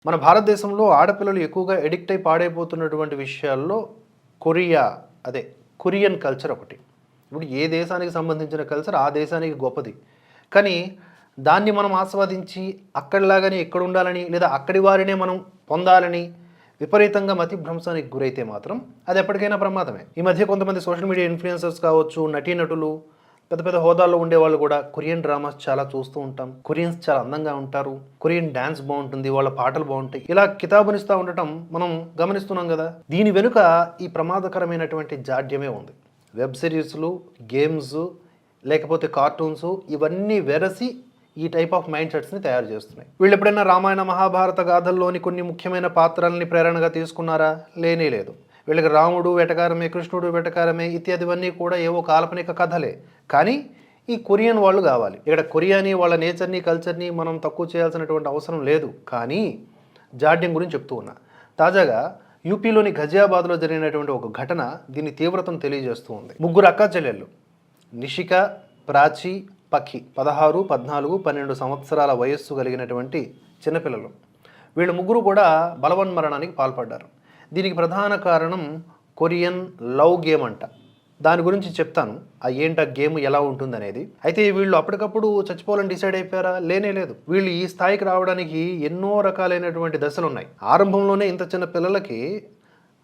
మన భారతదేశంలో ఆడపిల్లలు ఎక్కువగా ఎడిక్ట్ అయి పాడైపోతున్నటువంటి విషయాల్లో కొరియా అదే కొరియన్ కల్చర్ ఒకటి. ఇప్పుడు ఏ దేశానికి సంబంధించిన కల్చర్ ఆ దేశానికి గొప్పది. కానీ దాన్ని మనం ఆస్వాదించి అక్కడిలాగానే ఇక్కడ ఉండాలని లేదా అక్కడి వారినే మనం పొందాలని విపరీతంగా మతిభ్రంశానికి గురైతే మాత్రం అది ఎప్పటికైనా ప్రమాదమే. ఈ మధ్య కొంతమంది సోషల్ మీడియా ఇన్ఫ్లుయెన్సర్స్ కావచ్చు, నటీనటులు, పెద్ద పెద్ద హోదాల్లో ఉండేవాళ్ళు కూడా కొరియన్ డ్రామాస్ చాలా చూస్తూ ఉంటాం. కొరియన్స్ చాలా అందంగా ఉంటారు, కొరియన్ డ్యాన్స్ బాగుంటుంది, వాళ్ళ పాటలు బాగుంటాయి, ఇలా కితాబునిస్తూ ఉండటం మనం గమనిస్తున్నాం కదా. దీని వెనుక ఈ ప్రమాదకరమైనటువంటి జాడ్యమే ఉంది. వెబ్ సిరీస్లు, గేమ్స్, లేకపోతే కార్టూన్స్ ఇవన్నీ వెరసి ఈ టైప్ ఆఫ్ మైండ్ సెట్స్ని తయారు చేస్తున్నాయి. వీళ్ళు ఎప్పుడైనా రామాయణ మహాభారత గాథల్లోని కొన్ని ముఖ్యమైన పాత్రల్ని ప్రేరణగా తీసుకున్నారా? లేనే లేదు. వీళ్ళకి రాముడు వెటకారమే, కృష్ణుడు వెటకారమే ఇత్యాదివన్నీ కూడా ఏవో కాల్పనిక కథలే. కానీ ఈ కొరియన్ వాళ్ళు కావాలి. ఇక్కడ కొరియాని, వాళ్ళ నేచర్ని, కల్చర్ని మనం తక్కువ చేయాల్సినటువంటి అవసరం లేదు. కానీ జాడ్యం గురించి చెప్తూ ఉన్నా. తాజాగా యూపీలోని ఘజియాబాద్లో జరిగినటువంటి ఒక ఘటన దీని తీవ్రతను తెలియజేస్తూ ఉంది. ముగ్గురు అక్కా చెల్లెళ్ళు నిషిక, ప్రాచి, పఖి 16, 14, 12 సంవత్సరాల వయస్సు కలిగినటువంటి చిన్నపిల్లలు. వీళ్ళు ముగ్గురు కూడా బలవన్మరణానికి పాల్పడ్డారు. దీనికి ప్రధాన కారణం కొరియన్ లవ్ గేమ్ అంట. దాని గురించి చెప్తాను, ఆ ఏంట గేమ్ ఎలా ఉంటుందనేది. అయితే వీళ్ళు అప్పటికప్పుడు చచ్చిపోవాలని డిసైడ్ అయిపోయారా? లేనే లేదు. వీళ్ళు ఈ స్థాయికి రావడానికి ఎన్నో రకాలైనటువంటి దశలు ఉన్నాయి. ఆరంభంలోనే ఇంత చిన్న పిల్లలకి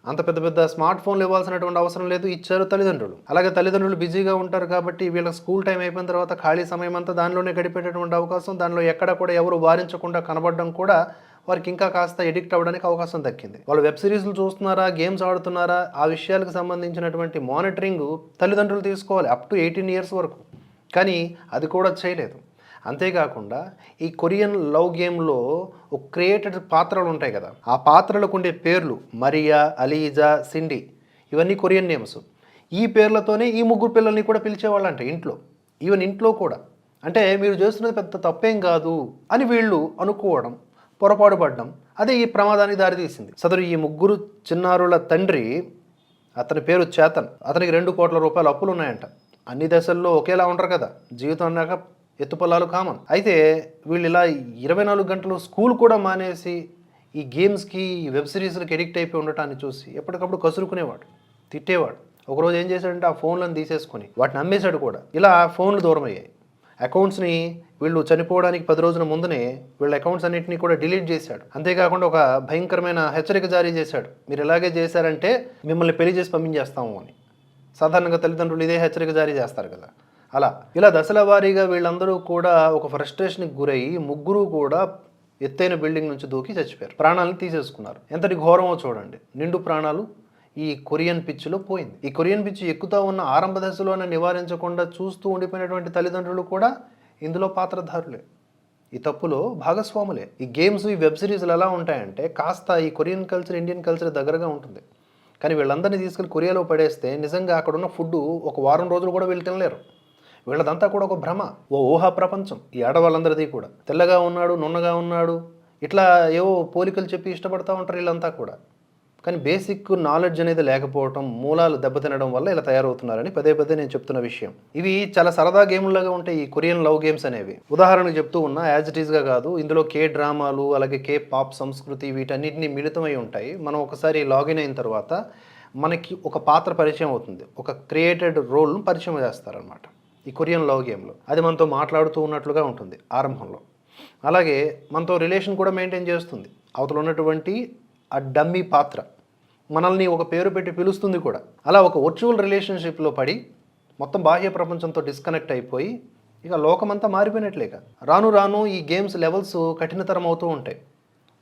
అంత పెద్ద పెద్ద స్మార్ట్ ఫోన్లు ఇవ్వాల్సినటువంటి అవసరం లేదు, ఇచ్చారు తల్లిదండ్రులు. అలాగే తల్లిదండ్రులు బిజీగా ఉంటారు కాబట్టి వీళ్ళకి స్కూల్ టైం అయిపోయిన తర్వాత ఖాళీ సమయం అంతా దానిలోనే గడిపేటటువంటి అవకాశం, దానిలో ఎక్కడ కూడా ఎవరు వారించకుండా కనబడడం కూడా వారికి ఇంకా కాస్త ఎడిక్ట్ అవ్వడానికి అవకాశం దక్కింది. వాళ్ళు వెబ్ సిరీస్లు చూస్తున్నారా, గేమ్స్ ఆడుతున్నారా, ఆ విషయాలకు సంబంధించినటువంటి మానిటరింగ్ తల్లిదండ్రులు తీసుకోవాలి అప్ టు 18 ఇయర్స్ వరకు. కానీ అది కూడా చేయలేదు. అంతేకాకుండా ఈ కొరియన్ లవ్ గేమ్లో ఒక క్రియేటెడ్ పాత్రలు ఉంటాయి కదా, ఆ పాత్రలకు ఉండే పేర్లు మరియా, అలీజా, సిండి ఇవన్నీ కొరియన్ నేమ్స్. ఈ పేర్లతోనే ఈ ముగ్గురు పిల్లల్ని కూడా పిలిచేవాళ్ళంట ఇంట్లో. ఈవెన్ ఇంట్లో కూడా. అంటే మీరు చేస్తున్నది పెద్ద తప్పేం కాదు అని వీళ్ళు అనుకోవడం, పొరపాటు పడడం, అదే ఈ ప్రమాదానికి దారితీసింది. సదరు ఈ ముగ్గురు చిన్నారుల తండ్రి, అతని పేరు చేతన్, అతనికి 2 కోట్ల రూపాయల అప్పులు ఉన్నాయంట. అన్ని దశల్లో ఒకేలా ఉంటారు కదా, జీవితం అన్నాక ఎత్తుపల్లాలు కామన్. అయితే వీళ్ళు ఇలా 24 గంటలు స్కూల్ కూడా మానేసి ఈ గేమ్స్కి, ఈ వెబ్ సిరీస్కి ఎడిక్ట్ అయిపోయి ఉండటాన్ని చూసి ఎప్పటికప్పుడు కసురుకునేవాడు, తిట్టేవాడు. ఒకరోజు ఏం చేశాడంటే ఆ ఫోన్లను తీసేసుకొని వాటిని అమ్మేశాడు కూడా. ఇలా ఫోన్లు దూరం అయ్యాయి. అకౌంట్స్ని వీళ్ళు చనిపోవడానికి 10 రోజుల ముందునే వీళ్ళ అకౌంట్స్ అన్నింటినీ కూడా డిలీట్ చేశాడు. అంతేకాకుండా ఒక భయంకరమైన హెచ్చరిక జారీ చేశాడు, మీరు ఇలాగే చేశారంటే మిమ్మల్ని పెళ్లి చేసి పంపించేస్తాము అని. సాధారణంగా తల్లిదండ్రులు ఇదే హెచ్చరిక జారీ చేస్తారు కదా. ఇలా దశల వారీగా వీళ్ళందరూ కూడా ఒక ఫ్రస్ట్రేషన్కి గురయ్యి ముగ్గురు కూడా ఎత్తైన బిల్డింగ్ నుంచి దూకి చచ్చిపోయారు, ప్రాణాలను తీసేసుకున్నారు. ఎంతటి ఘోరమో చూడండి. నిండు ప్రాణాలు ఈ కొరియన్ పిచ్చిలో పోయింది. ఈ కొరియన్ పిచ్చి ఎక్కుతూ ఉన్న ఆరంభ దశలోనే నివారించకుండా చూస్తూ ఉండిపోయినటువంటి తల్లిదండ్రులు కూడా ఇందులో పాత్రధారులే, ఈ తప్పులో భాగస్వాములే. ఈ గేమ్స్, ఈ వెబ్ సిరీస్లు ఎలా ఉంటాయంటే కాస్త ఈ కొరియన్ కల్చర్, ఇండియన్ కల్చర్ దగ్గరగా ఉంటుంది. కానీ వీళ్ళందరినీ తీసుకెళ్ళి కొరియాలో పడేస్తే నిజంగా అక్కడున్న ఫుడ్ ఒక వారం రోజులు కూడా వీళ్ళు తినలేరు. వీళ్ళదంతా కూడా ఒక భ్రమ, ఓ ఊహా ప్రపంచం. ఈ ఆడవాళ్ళందరిది కూడా తెల్లగా ఉన్నాడు, నున్నగా ఉన్నాడు, ఇట్లా ఏవో పోలికలు చెప్పి ఇష్టపడతా ఉంటారు వీళ్ళంతా కూడా. కానీ బేసిక్ నాలెడ్జ్ అనేది లేకపోవటం, మూలాలు దెబ్బతినడం వల్ల ఇలా తయారవుతున్నారని పదే పదే నేను చెప్తున్న విషయం. ఇవి చాలా సరదా గేమ్లాగా ఉంటాయి ఈ కొరియన్ లవ్ గేమ్స్ అనేవి. ఉదాహరణకు చెప్తూ ఉన్నా, యాజ్ ఇట్ ఈస్గా కాదు, ఇందులో కే డ్రామాలు, అలాగే కే పాప్ సంస్కృతి వీటన్నిటిని మిళితమై ఉంటాయి. మనం ఒకసారి లాగిన్ అయిన తర్వాత మనకి ఒక పాత్ర పరిచయం అవుతుంది, ఒక క్రియేటెడ్ రోల్ను పరిచయం చేస్తారనమాట ఈ కొరియన్ లవ్ గేమ్లో. అది మనతో మాట్లాడుతూ ఉన్నట్లుగా ఉంటుంది ఆరంభంలో. అలాగే మనతో రిలేషన్ కూడా మెయింటైన్ చేస్తుంది. అవతల ఉన్నటువంటి ఆ డమ్మీ పాత్ర మనల్ని ఒక పేరు పెట్టి పిలుస్తుంది కూడా. అలా ఒక వర్చువల్ రిలేషన్షిప్లో పడి మొత్తం బాహ్య ప్రపంచంతో డిస్కనెక్ట్ అయిపోయి ఇక లోకమంతా మారిపోయినట్లేక. రాను రాను ఈ గేమ్స్ లెవెల్స్ కఠినతరం అవుతూ ఉంటాయి.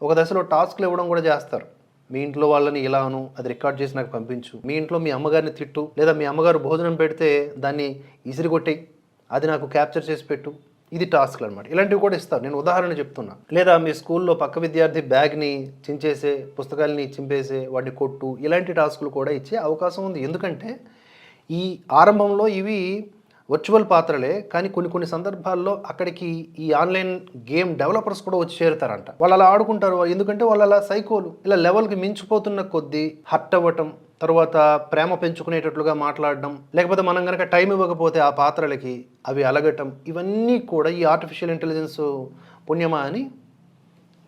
ఒక దశలో టాస్క్లు ఇవ్వడం కూడా చేస్తారు. మీ ఇంట్లో వాళ్ళని ఇలాను, అది రికార్డ్ చేసి నాకు పంపించు, మీ ఇంట్లో మీ అమ్మగారిని తిట్టు, లేదా మీ అమ్మగారు భోజనం పెడితే దాన్ని ఇసిరిగొట్టి అది నాకు క్యాప్చర్ చేసి పెట్టు. ఇది టాస్క్లు అనమాట. ఇలాంటివి కూడా ఇస్తారు, నేను ఉదాహరణ చెప్తున్నా. లేదా మీ స్కూల్లో పక్క విద్యార్థి బ్యాగ్ని చించేసే, పుస్తకాలని చింపేసే, వాటిని కొట్టు, ఇలాంటి టాస్కులు కూడా ఇచ్చే అవకాశం ఉంది. ఎందుకంటే ఈ ఆరంభంలో ఇవి వర్చువల్ పాత్రలే, కానీ కొన్ని సందర్భాల్లో అక్కడికి ఈ ఆన్లైన్ గేమ్ డెవలపర్స్ కూడా వచ్చి చేరుతారంట. వాళ్ళు అలా ఆడుకుంటారు, ఎందుకంటే వాళ్ళు అలా సైకోలు. ఇలా లెవెల్కి మించిపోతున్న కొద్దీ హర్ట్ అవ్వటం, తర్వాత ప్రేమ పెంచుకునేటట్లుగా మాట్లాడడం, లేకపోతే మనం కనుక టైం ఇవ్వకపోతే ఆ పాత్రలకి అవి అలగటం, ఇవన్నీ కూడా ఈ ఆర్టిఫిషియల్ ఇంటెలిజెన్స్ పుణ్యమా అని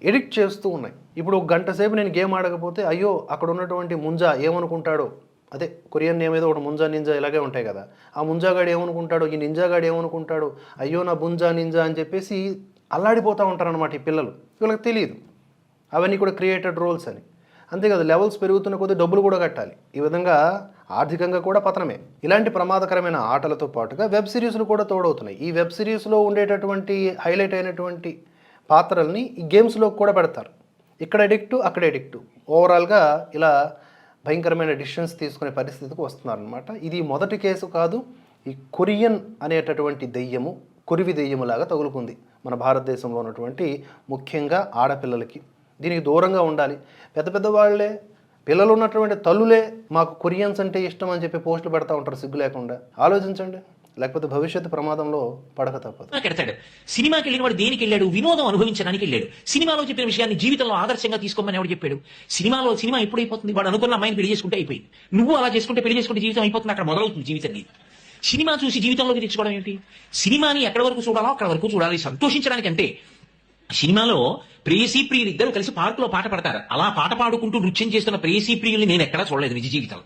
ఎడిక్ట్ చేస్తూ ఉన్నాయి. ఇప్పుడు ఒక గంట సేపు నేను గేమ్ ఆడకపోతే అయ్యో అక్కడ ఉన్నటువంటి ముంజా ఏమనుకుంటాడో, అదే కొరియన్ నేమ్ ఏదో ఒకటి ముంజా నింజా ఇలాగే ఉంటాయి కదా, ఆ ముంజాగాడు ఏమనుకుంటాడో, ఈ నింజాగాడు ఏమనుకుంటాడో, అయ్యో నా బుంజా నింజా అని చెప్పేసి అల్లాడిపోతూ ఉంటారనమాట ఈ పిల్లలు. వీళ్ళకి తెలియదు అవన్నీ కూడా క్రియేటెడ్ రోల్స్ అని. అంతే కదా, లెవెల్స్ పెరుగుతున్న కొద్దీ డబ్బులు కూడా కట్టాలి. ఈ విధంగా ఆర్థికంగా కూడా పతనమే. ఇలాంటి ప్రమాదకరమైన ఆటలతో పాటుగా వెబ్ సిరీస్లు కూడా తోడవుతున్నాయి. ఈ వెబ్ సిరీస్లో ఉండేటటువంటి హైలైట్ అయినటువంటి పాత్రల్ని ఈ గేమ్స్లో కూడా పెడతారు. ఇక్కడ ఎడిక్టు అక్కడ ఎడిక్టు, ఓవరాల్గా ఇలా భయంకరమైన డిసిషన్స్ తీసుకునే పరిస్థితికి వస్తున్నారనమాట. ఇది మొదటి కేసు కాదు. ఈ కొరియన్ అనేటటువంటి దెయ్యము కొరివి దెయ్యములాగా తగులుకుంది మన భారతదేశంలో ఉన్నటువంటి ముఖ్యంగా ఆడపిల్లలకి. దీనికి దూరంగా ఉండాలి. పెద్ద పెద్ద వాళ్ళే, పిల్లలు ఉన్నటువంటి తల్లులే మాకు కొరియన్స్ అంటే ఇష్టం అని చెప్పి పోస్టులు పెడతా ఉంటారు సిగ్గు లేకుండా. ఆలోచించండి, లేకపోతే భవిష్యత్తు ప్రమాదంలో పడక తప్పదు. పెడతాడు. సినిమాకి వెళ్ళిన వాడు దేనికి వెళ్ళాడు? వినోదం అనుభవించడానికి వెళ్ళాడు. సినిమాలో చెప్పిన విషయాన్ని జీవితంలో ఆదర్శంగా తీసుకోమని ఎవడు చెప్పాడు? సినిమా ఎప్పుడు అయిపోతుంది? వాడు అనుకున్న అమ్మాయిని పెళ్లి చేసుకుంటే అయిపోయింది. నువ్వు అలా చేసుకుంటే పెళ్లి చేసుకుంటే జీవితం అయిపోతుంది, అక్కడ మొదలవుతుంది జీవితం నీది. సినిమా చూసి జీవితంలోకి తెచ్చుకోవడం ఏంటి? సినిమాని ఎక్కడి వరకు చూడాలో అక్కడ వరకు చూడాలి, సంతోషించడానికి. అంటే సినిమాలో ప్రేయసీ ప్రియులు ఇద్దరు కలిసి పార్కులో పాట పడతారు. అలా పాట పాడుకుంటూ నృత్యం చేస్తున్న ప్రేయసీ ప్రియుల్ని నేను ఎక్కడా చూడలేదు నిజ జీవితంలో.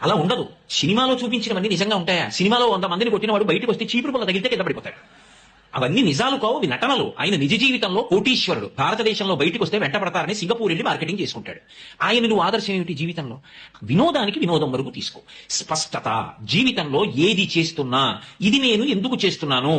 అలా ఉండదు. సినిమాలో చూపించినవన్నీ నిజంగా ఉంటాయా? సినిమాలో 100 మందిని కొట్టిన వాడు బయటకు వస్తే చీపురు పుల్ల తగిలితే కింద పడిపోతాడు. అవన్నీ నిజాలు కావు, అవి నటనలు. ఆయన నిజ జీవితంలో కోటీశ్వరుడు. భారతదేశంలో బయటకు వస్తే వెంట పడతారని సింగపూర్ వెళ్ళి మార్కెటింగ్ చేసుకుంటాడు. ఆయన నువ్వు ఆదర్శం ఏమిటి జీవితంలో? వినోదానికి వినోదం వరకు తీసుకో. స్పష్టత. జీవితంలో ఏది చేస్తున్నా ఇది నేను ఎందుకు చేస్తున్నాను,